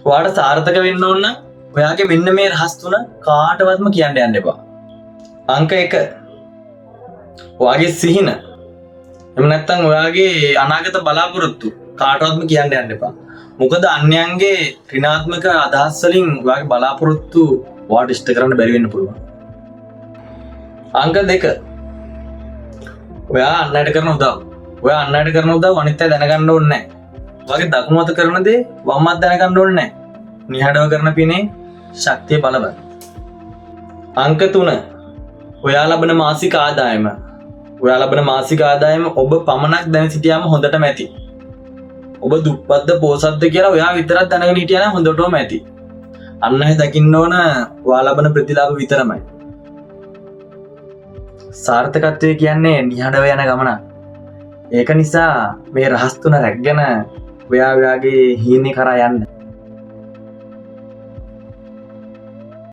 ඔයාට සාර්ථක වෙන්න ඕන නම් ඔයාගේ මෙන්න මේ රහස් තුන කාටවත්ම කියන්න යන්න එපා. අංක 1. ඔයාගේ සිහින. එහෙම නැත්නම් ඔයාගේ අනාගත බලාපොරොත්තු කාටවත්ම කියන්න යන්න එපා. මොකද අන්‍යයන්ගේ ඍණාත්මක අදහස් වලින් ඔයාගේ බලාපොරොත්තු ඔයාට ඉෂ්ට කරන්න බැරි වෙන්න පුළුවන්. අංක 2. ඔයා අන්නයට කරන උදව්. ඔයා අන්නයට කරන උදව් අනිත් අය දැනගන්න ඕනේ නැහැ. ඔයාගේ දකුණු අත කරන දේ වම් අත දැනගන්න ඕනේ නැහැ. නිහඬව කරන පිනේ ශක්තිය බලවත්. අංක 3. ඔයා ලබන මාසික ආදායම. ඔයා ලබන මාසික ආදායම ඔබ පමණක් දැන සිටියාම හොඳටම ඇති. ඔබ දුප්පත්ද පොසත්ද කියලා ඔයා විතරක් දැනගෙන හිටියා නම් හොඳටම ඇති. අන්න අය දකින්න ඕන ඔයා ලබන ප්‍රතිලාභ විතරමයි. සාර්ථකත්වය කියන්නේ නිහඬව යන ගමනක්. ඒක නිසා මේ රහස් තුන රැක්ගෙන ඔයාගේ හීනේ කරා යන්න.